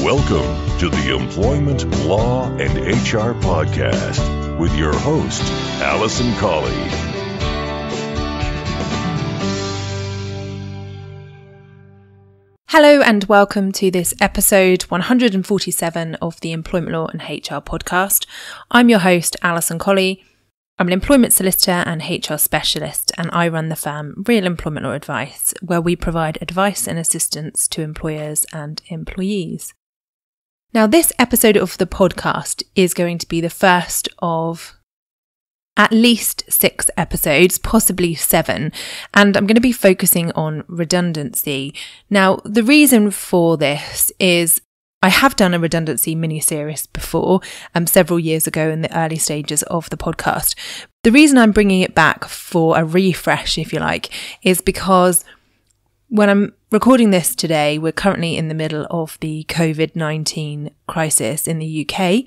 Welcome to the Employment Law and HR Podcast with your host, Allison Colley. Hello and welcome to this episode 147 of the Employment Law and HR Podcast. I'm your host, Allison Colley. I'm an employment solicitor and HR specialist, and I run the firm Real Employment Law Advice, where we provide advice and assistance to employers and employees. Now, this episode of the podcast is going to be the first of at least 6 episodes, possibly 7, and I'm going to be focusing on redundancy. Now, the reason for this is I have done a redundancy mini-series before, several years ago in the early stages of the podcast. The reason I'm bringing it back for a refresh, if you like, is because when I'm recording this today, we're currently in the middle of the COVID-19 crisis in the UK.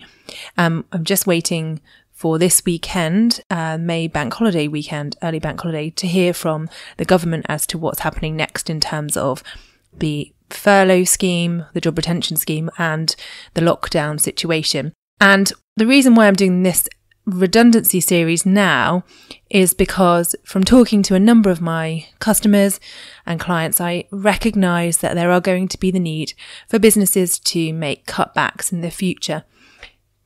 I'm just waiting for this weekend, May bank holiday weekend, early bank holiday, to hear from the government as to what's happening next in terms of the furlough scheme, the job retention scheme, and the lockdown situation. And the reason why I'm doing this redundancy series now is because from talking to a number of my customers and clients, I recognise that there are going to be the need for businesses to make cutbacks in the future.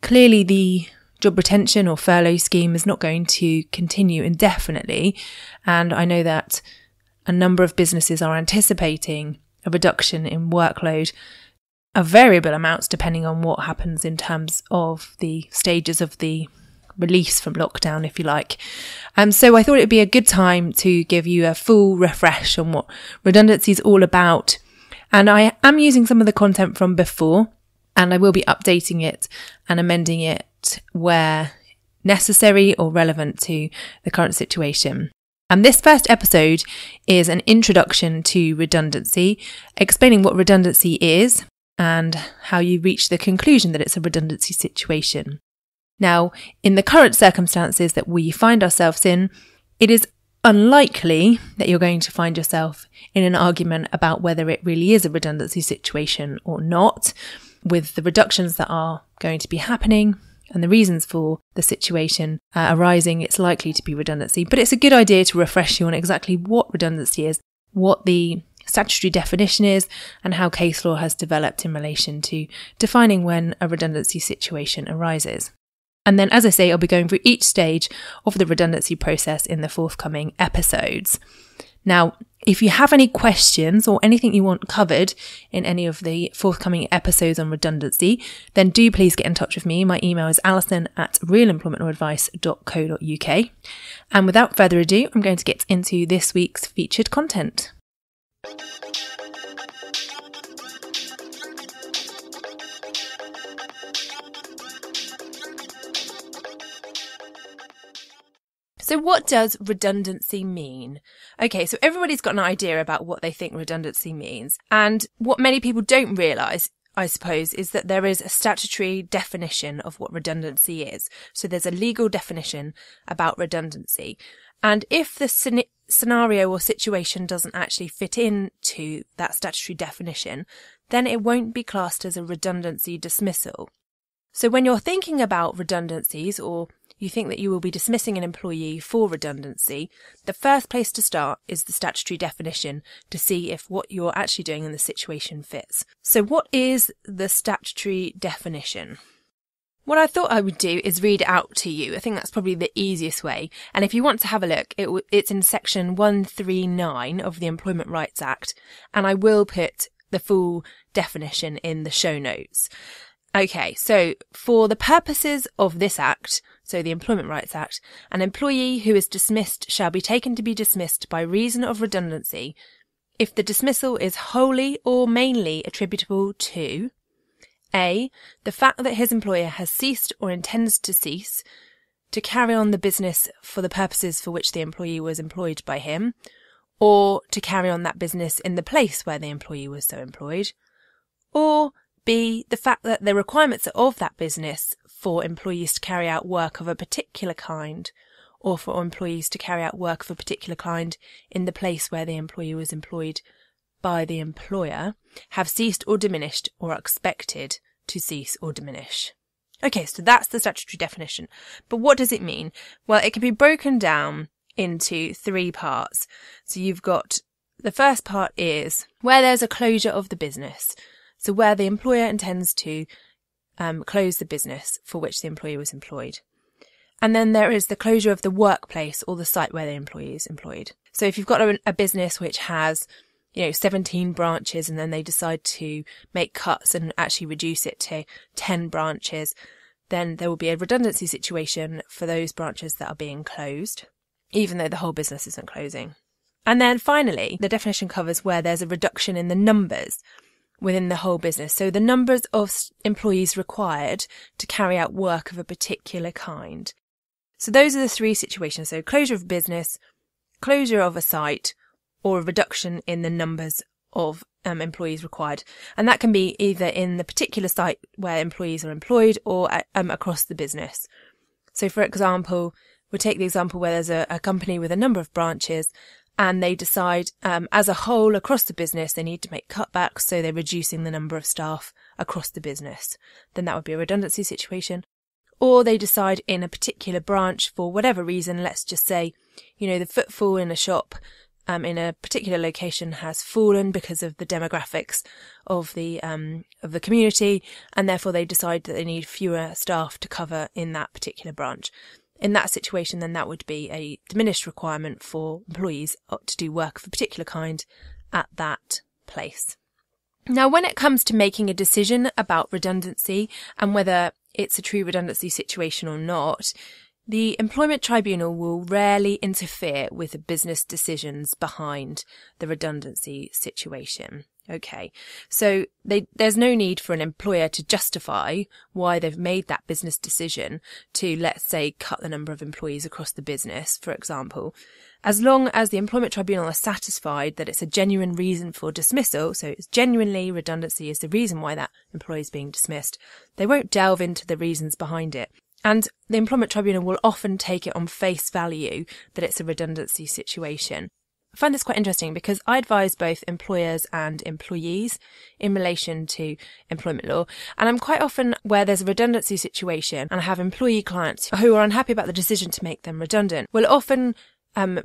Clearly, the job retention or furlough scheme is not going to continue indefinitely, and I know that a number of businesses are anticipating a reduction in workload of variable amounts depending on what happens in terms of the stages of the release from lockdown, if you like. So I thought it would be a good time to give you a full refresh on what redundancy is all about. And I am using some of the content from before, and I will be updating it and amending it where necessary or relevant to the current situation. And this first episode is an introduction to redundancy, explaining what redundancy is and how you reach the conclusion that it's a redundancy situation. Now, in the current circumstances that we find ourselves in, it is unlikely that you're going to find yourself in an argument about whether it really is a redundancy situation or not. With the reductions that are going to be happening and the reasons for the situation arising, it's likely to be redundancy. But it's a good idea to refresh you on exactly what redundancy is, what the statutory definition is, and how case law has developed in relation to defining when a redundancy situation arises. And then, as I say, I'll be going through each stage of the redundancy process in the forthcoming episodes. Now, if you have any questions or anything you want covered in any of the forthcoming episodes on redundancy, then do please get in touch with me. My email is alison@realemploymentlawsadvice.co.uk. And without further ado, I'm going to get into this week's featured content. So what does redundancy mean? Okay, so everybody's got an idea about what they think redundancy means. And what many people don't realise, I suppose, is that there is a statutory definition of what redundancy is. So there's a legal definition about redundancy. And if the scenario or situation doesn't actually fit into that statutory definition, then it won't be classed as a redundancy dismissal. So when you're thinking about redundancies, or you think that you will be dismissing an employee for redundancy, the first place to start is the statutory definition to see if what you're actually doing in the situation fits. So what is the statutory definition? What I thought I would do is read it out to you. I think that's probably the easiest way. And if you want to have a look, it's in section 139 of the Employment Rights Act, and I will put the full definition in the show notes. Okay, so for the purposes of this Act, so the Employment Rights Act, an employee who is dismissed shall be taken to be dismissed by reason of redundancy if the dismissal is wholly or mainly attributable to A. The fact that his employer has ceased or intends to cease to carry on the business for the purposes for which the employee was employed by him, or to carry on that business in the place where the employee was so employed, or B, the fact that the requirements of that business for employees to carry out work of a particular kind, or for employees to carry out work of a particular kind in the place where the employee was employed by the employer have ceased or diminished or are expected to cease or diminish. Okay, so that's the statutory definition. But what does it mean? Well, it can be broken down into 3 parts. So you've got the first part is where there's a closure of the business. So where the employer intends to close the business for which the employee was employed. And then there is the closure of the workplace or the site where the employee is employed. So if you've got a business which has 17 branches and then they decide to make cuts and actually reduce it to 10 branches, then there will be a redundancy situation for those branches that are being closed, even though the whole business isn't closing. And then finally, the definition covers where there's a reduction in the numbers within the whole business. So the numbers of employees required to carry out work of a particular kind. So those are the 3 situations. So closure of business, closure of a site, or a reduction in the numbers of employees required. And that can be either in the particular site where employees are employed or across the business. So for example, we'll take the example where there's a company with a number of branches and they decide as a whole across the business they need to make cutbacks, so they're reducing the number of staff across the business. Then that would be a redundancy situation. Or they decide in a particular branch for whatever reason, let's just say, the footfall in a shop in a particular location has fallen because of the demographics of the community, and therefore they decide that they need fewer staff to cover in that particular branch. In that situation, then that would be a diminished requirement for employees to do work of a particular kind at that place. Now, when it comes to making a decision about redundancy and whether it's a true redundancy situation or not, the Employment Tribunal will rarely interfere with the business decisions behind the redundancy situation. Okay, so there's no need for an employer to justify why they've made that business decision to, let's say, cut the number of employees across the business, for example. As long as the Employment Tribunal are satisfied that it's a genuine reason for dismissal, so it's genuinely redundancy is the reason why that employee is being dismissed, they won't delve into the reasons behind it. And the Employment Tribunal will often take it on face value that it's a redundancy situation. I find this quite interesting because I advise both employers and employees in relation to employment law. And I'm quite often where there's a redundancy situation and I have employee clients who are unhappy about the decision to make them redundant, will often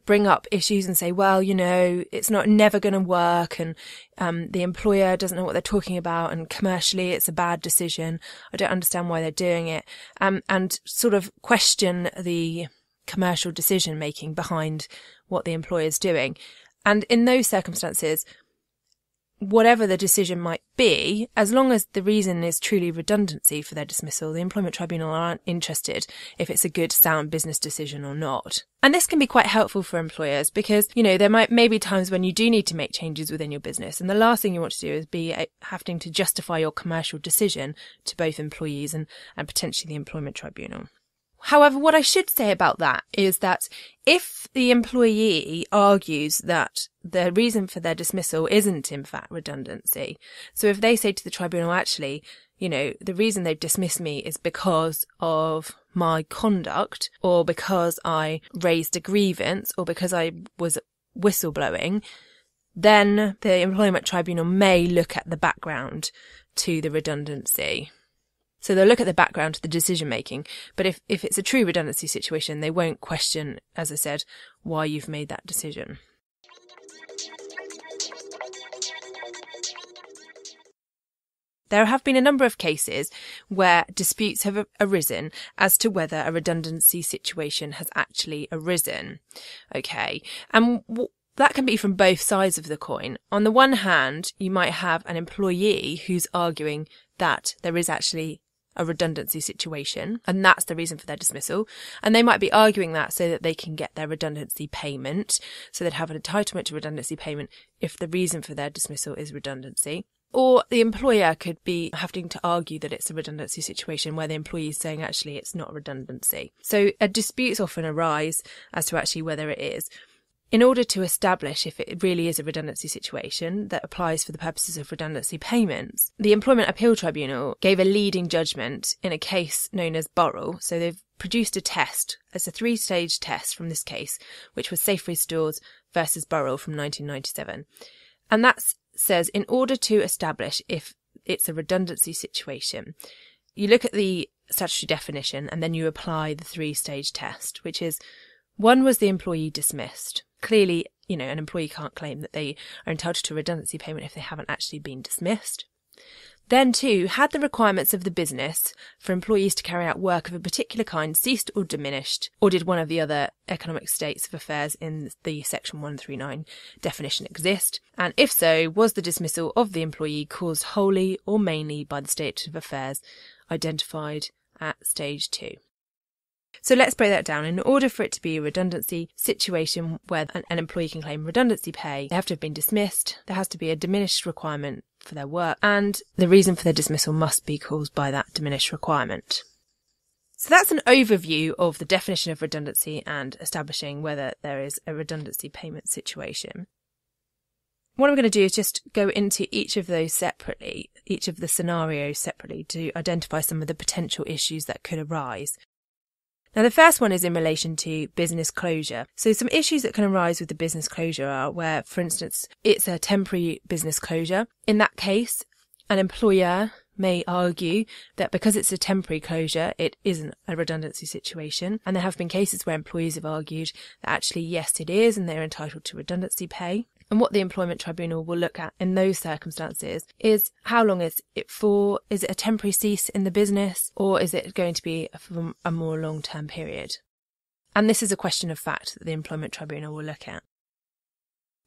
bring up issues and say, well, it's never going to work, and the employer doesn't know what they're talking about, and commercially it's a bad decision. I don't understand why they're doing it, and sort of question the commercial decision making behind what the employer is doing. And in those circumstances, whatever the decision might be, as long as the reason is truly redundancy for their dismissal, the Employment Tribunal aren't interested if it's a good, sound business decision or not. And this can be quite helpful for employers because, there may be times when you do need to make changes within your business. And the last thing you want to do is be having to justify your commercial decision to both employees and potentially the Employment Tribunal. However, what I should say about that is that if the employee argues that the reason for their dismissal isn't in fact redundancy, so if they say to the tribunal, actually, the reason they've dismissed me is because of my conduct, or because I raised a grievance, or because I was whistleblowing, then the Employment Tribunal may look at the background to the redundancy. So they'll look at the background to the decision making, but if it's a true redundancy situation, they won't question, as I said, why you've made that decision. There have been a number of cases where disputes have arisen as to whether a redundancy situation has actually arisen. Okay, and that can be from both sides of the coin. On the one hand, you might have an employee who's arguing that there is actually a redundancy situation, and that's the reason for their dismissal. And they might be arguing that so that they can get their redundancy payment. So they'd have an entitlement to redundancy payment if the reason for their dismissal is redundancy. Or the employer could be having to argue that it's a redundancy situation where the employee is saying actually it's not redundancy. So disputes often arise as to actually whether it is. In order to establish if it really is a redundancy situation that applies for the purposes of redundancy payments, the Employment Appeal Tribunal gave a leading judgment in a case known as Burrell. So they've produced a test. It's a 3-stage test from this case, which was Sainsbury's Stores versus Burrell from 1997. And that says in order to establish if it's a redundancy situation, you look at the statutory definition and then you apply the 3-stage test, which is 1, was the employee dismissed? Clearly, an employee can't claim that they are entitled to redundancy payment if they haven't actually been dismissed. Then 2, had the requirements of the business for employees to carry out work of a particular kind ceased or diminished, or did one of the other economic states of affairs in the Section 139 definition exist? And if so, was the dismissal of the employee caused wholly or mainly by the state of affairs identified at stage 2? So let's break that down. In order for it to be a redundancy situation where an employee can claim redundancy pay, they have to have been dismissed, there has to be a diminished requirement for their work, and the reason for their dismissal must be caused by that diminished requirement. So that's an overview of the definition of redundancy and establishing whether there is a redundancy payment situation. What I'm going to do is just go into each of those separately, each of the scenarios separately, to identify some of the potential issues that could arise. Now, the first one is in relation to business closure. So some issues that can arise with the business closure are where, for instance, it's a temporary business closure. In that case, an employer may argue that because it's a temporary closure, it isn't a redundancy situation. And there have been cases where employees have argued that actually, yes, it is, and they're entitled to redundancy pay. And what the Employment Tribunal will look at in those circumstances is how long is it for? Is it a temporary cease in the business, or is it going to be for a more long-term period? And this is a question of fact that the Employment Tribunal will look at.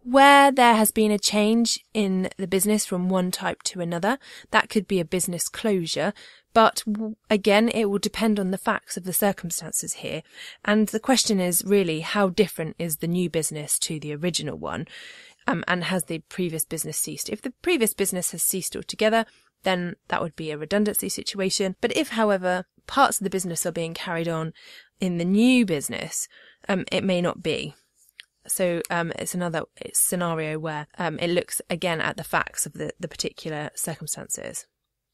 Where there has been a change in the business from one type to another, that could be a business closure, but again, it will depend on the facts of the circumstances here. And the question is really, how different is the new business to the original one? And has the previous business ceased? If the previous business has ceased altogether, then that would be a redundancy situation. But if, however, parts of the business are being carried on in the new business, it may not be. So it's another scenario where it looks again at the facts of the particular circumstances.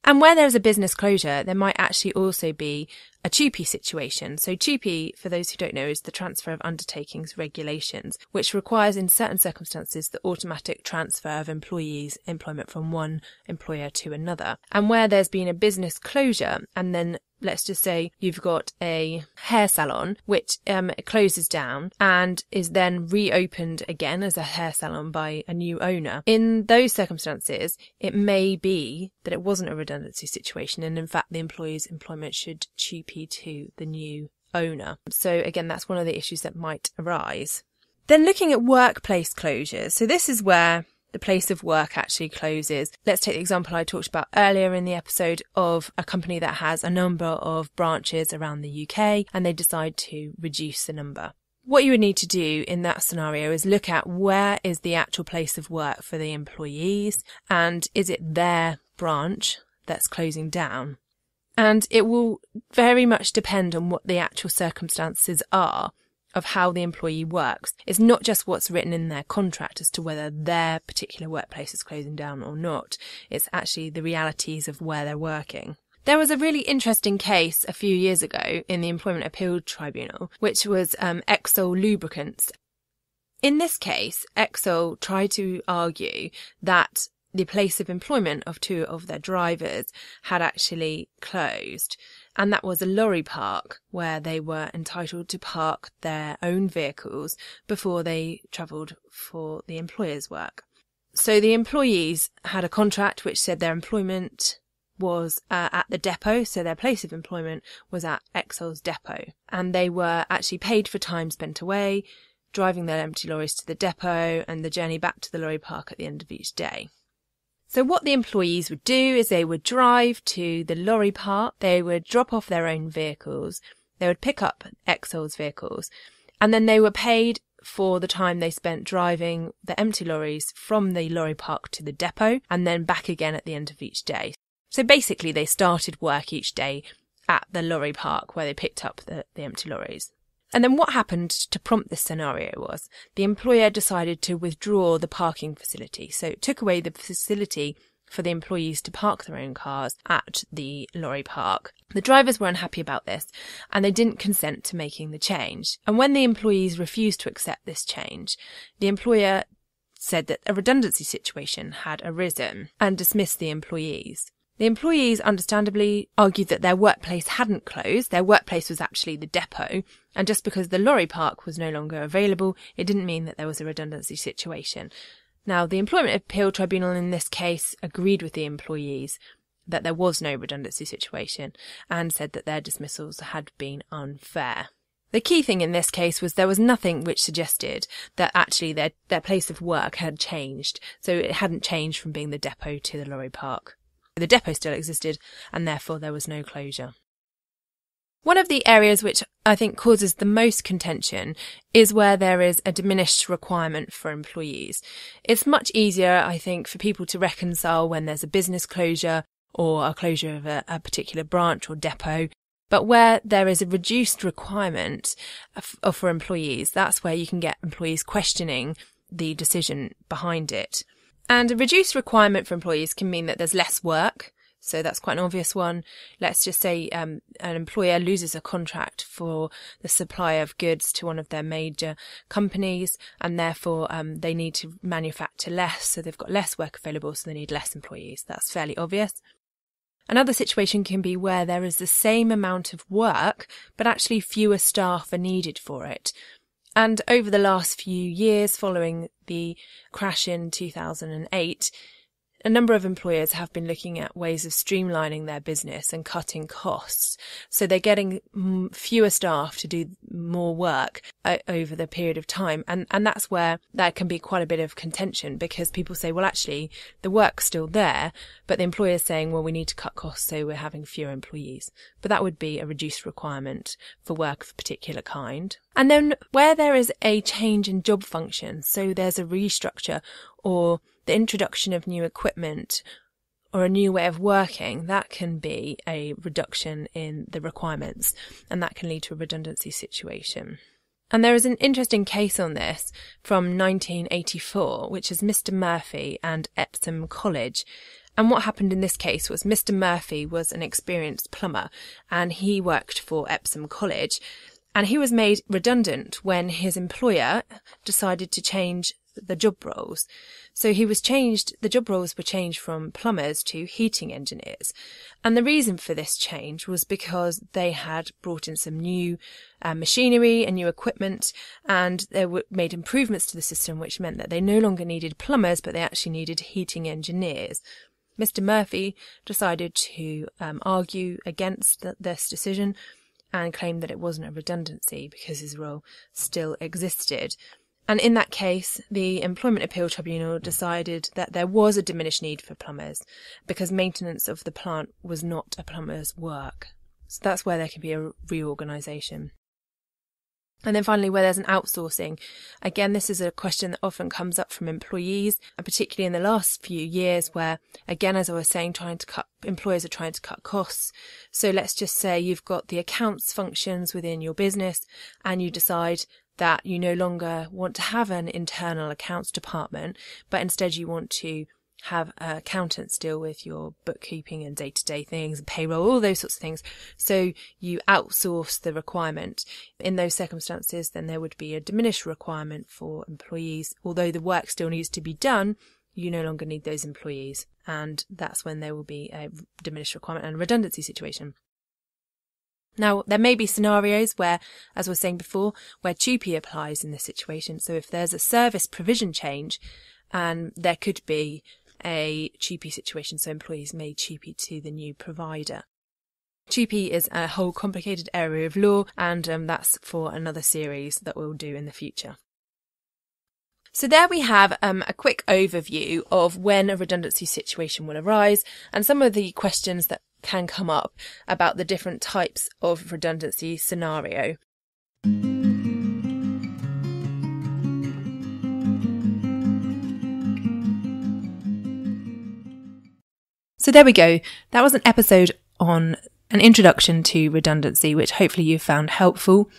And where there's a business closure, there might actually also be a TUPE situation. So TUPE, for those who don't know, is the Transfer of Undertakings Regulations, which requires in certain circumstances the automatic transfer of employees' employment from one employer to another. And where there's been a business closure, and then let's just say you've got a hair salon which closes down and is then reopened again as a hair salon by a new owner. In those circumstances, it may be that it wasn't a redundancy situation, and in fact the employee's employment should TUPE to the new owner. So again, that's one of the issues that might arise. Then looking at workplace closures. So this is where the place of work actually closes. Let's take the example I talked about earlier in the episode of a company that has a number of branches around the UK and they decide to reduce the number. What you would need to do in that scenario is look at where is the actual place of work for the employees, and is it their branch that's closing down? And it will very much depend on what the actual circumstances are of how the employee works. It's not just what's written in their contract as to whether their particular workplace is closing down or not. It's actually the realities of where they're working. There was a really interesting case a few years ago in the Employment Appeal Tribunal, which was Exol Lubricants. In this case, Exol tried to argue that the place of employment of 2 of their drivers had actually closed. And that was a lorry park where they were entitled to park their own vehicles before they travelled for the employer's work. So the employees had a contract which said their employment was at the depot, so their place of employment was at Exol's depot. And they were actually paid for time spent away, driving their empty lorries to the depot and the journey back to the lorry park at the end of each day. So what the employees would do is they would drive to the lorry park, they would drop off their own vehicles, they would pick up Exol's vehicles, and then they were paid for the time they spent driving the empty lorries from the lorry park to the depot and then back again at the end of each day. So basically they started work each day at the lorry park where they picked up the empty lorries. And then what happened to prompt this scenario was the employer decided to withdraw the parking facility. So it took away the facility for the employees to park their own cars at the lorry park. The drivers were unhappy about this and they didn't consent to making the change. And when the employees refused to accept this change, the employer said that a redundancy situation had arisen and dismissed the employees. The employees understandably argued that their workplace hadn't closed, their workplace was actually the depot, and just because the lorry park was no longer available, it didn't mean that there was a redundancy situation. Now, the Employment Appeal Tribunal in this case agreed with the employees that there was no redundancy situation and said that their dismissals had been unfair. The key thing in this case was there was nothing which suggested that actually their place of work had changed, so it hadn't changed from being the depot to the lorry park. The depot still existed, and therefore there was no closure. One of the areas which I think causes the most contention is where there is a diminished requirement for employees. It's much easier, I think, for people to reconcile when there's a business closure or a closure of a particular branch or depot, but where there is a reduced requirement for employees, that's where you can get employees questioning the decision behind it. And a reduced requirement for employees can mean that there's less work. So that's quite an obvious one. Let's just say an employer loses a contract for the supply of goods to one of their major companies, and therefore they need to manufacture less, so they've got less work available, so they need less employees. That's fairly obvious. Another situation can be where there is the same amount of work, but actually fewer staff are needed for it. And over the last few years, following the crash in 2008, a number of employers have been looking at ways of streamlining their business and cutting costs. So they're getting fewer staff to do more work over the period of time. And that's where there can be quite a bit of contention, because people say, well, actually, the work's still there, but the employer's saying, well, we need to cut costs, so we're having fewer employees. But that would be a reduced requirement for work of a particular kind. And then where there is a change in job function, so there's a restructure or the introduction of new equipment or a new way of working, that can be a reduction in the requirements, and that can lead to a redundancy situation. And there is an interesting case on this from 1984, which is Mr. Murphy and Epsom College. And what happened in this case was Mr. Murphy was an experienced plumber, and he worked for Epsom College, and he was made redundant when his employer decided to change the job roles. So the job roles were changed from plumbers to heating engineers. And the reason for this change was because they had brought in some new machinery and new equipment, and they made improvements to the system, which meant that they no longer needed plumbers, but they actually needed heating engineers. Mr. Murphy decided to argue against this decision and claimed that it wasn't a redundancy because his role still existed. And in that case, the Employment Appeal Tribunal decided that there was a diminished need for plumbers because maintenance of the plant was not a plumber's work. So that's where there can be a reorganisation. And then finally, where there's an outsourcing. Again, this is a question that often comes up from employees, and particularly in the last few years where, again, as I was saying, employers are trying to cut costs. So let's just say you've got the accounts functions within your business and you decide that you no longer want to have an internal accounts department, but instead you want to have accountants deal with your bookkeeping and day-to-day things, payroll, all those sorts of things. So you outsource the requirement. In those circumstances, then there would be a diminished requirement for employees. Although the work still needs to be done, you no longer need those employees. And that's when there will be a diminished requirement and a redundancy situation. Now, there may be scenarios where, as I was saying before, where TUPE applies in this situation. So if there's a service provision change, there could be a TUPE situation, so employees may TUPE to the new provider. TUPE is a whole complicated area of law, and that's for another series that we'll do in the future. So there we have a quick overview of when a redundancy situation will arise and some of the questions that can come up about the different types of redundancy scenario. So there we go. That was an episode on an introduction to redundancy, which hopefully you found helpful.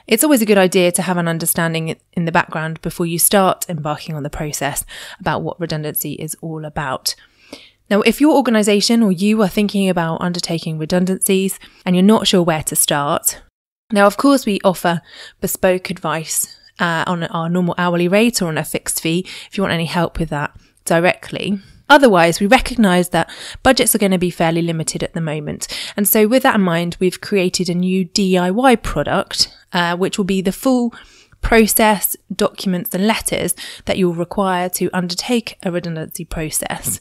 It's always a good idea to have an understanding in the background before you start embarking on the process about what redundancy is all about. Now, if your organisation or you are thinking about undertaking redundancies and you're not sure where to start, now, of course, we offer bespoke advice on our normal hourly rate or on a fixed fee if you want any help with that directly. Otherwise, we recognise that budgets are going to be fairly limited at the moment. And so with that in mind, we've created a new DIY product, which will be the full process, documents and letters that you'll require to undertake a redundancy process.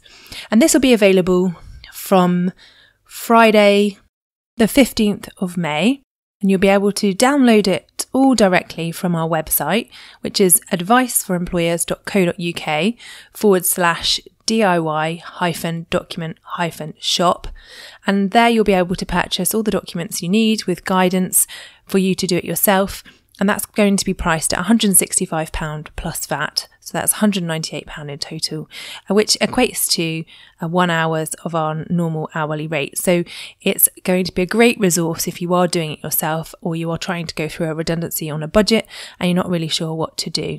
And this will be available from Friday, the 15th of May. And you'll be able to download it all directly from our website, which is adviceforemployers.co.uk/DIY-document-shop. And there you'll be able to purchase all the documents you need with guidance for you to do it yourself. And that's going to be priced at £165 plus VAT. So that's £198 in total, which equates to 1 hour of our normal hourly rate. So it's going to be a great resource if you are doing it yourself or you are trying to go through a redundancy on a budget and you're not really sure what to do.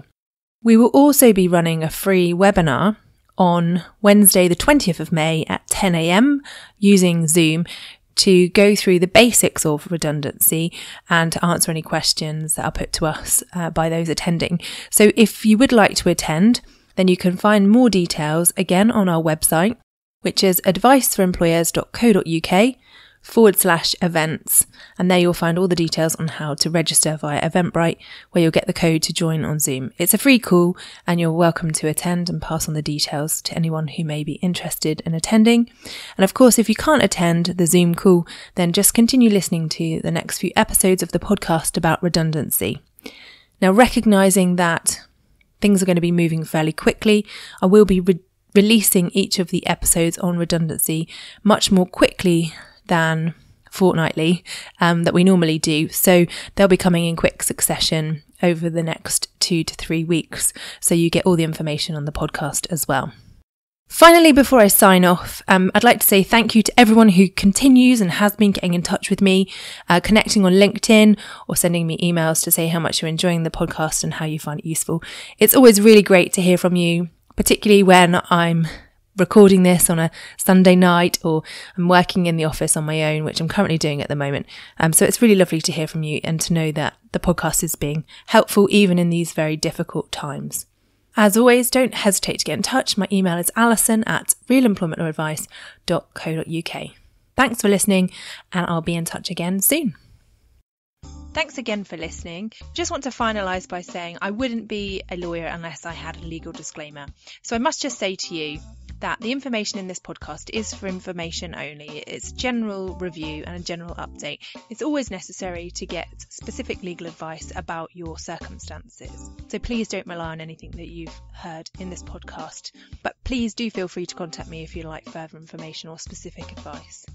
We will also be running a free webinar on Wednesday, the 20th of May at 10 a.m. using Zoom to go through the basics of redundancy and to answer any questions that are put to us by those attending. So if you would like to attend, then you can find more details again on our website, which is adviceforemployers.co.uk/events. And there you'll find all the details on how to register via Eventbrite, where you'll get the code to join on Zoom. It's a free call and you're welcome to attend and pass on the details to anyone who may be interested in attending. And of course, if you can't attend the Zoom call, then just continue listening to the next few episodes of the podcast about redundancy. Now, recognising that things are going to be moving fairly quickly, I will be releasing each of the episodes on redundancy much more quickly than fortnightly that we normally do. So they'll be coming in quick succession over the next 2 to 3 weeks. So you get all the information on the podcast as well. Finally, before I sign off, I'd like to say thank you to everyone who continues and has been getting in touch with me, connecting on LinkedIn or sending me emails to say how much you're enjoying the podcast and how you find it useful. It's always really great to hear from you, particularly when I'm recording this on a Sunday night or I'm working in the office on my own, which I'm currently doing at the moment. So it's really lovely to hear from you and to know that the podcast is being helpful even in these very difficult times. As always, don't hesitate to get in touch. My email is alison@realemploymentlawadvice.co.uk. Thanks for listening, and I'll be in touch again soon. Thanks again for listening. Just want to finalise by saying I wouldn't be a lawyer unless I had a legal disclaimer. So I must just say to you that the information in this podcast is for information only. It's general review and a general update. It's always necessary to get specific legal advice about your circumstances. So please don't rely on anything that you've heard in this podcast. But please do feel free to contact me if you'd like further information or specific advice.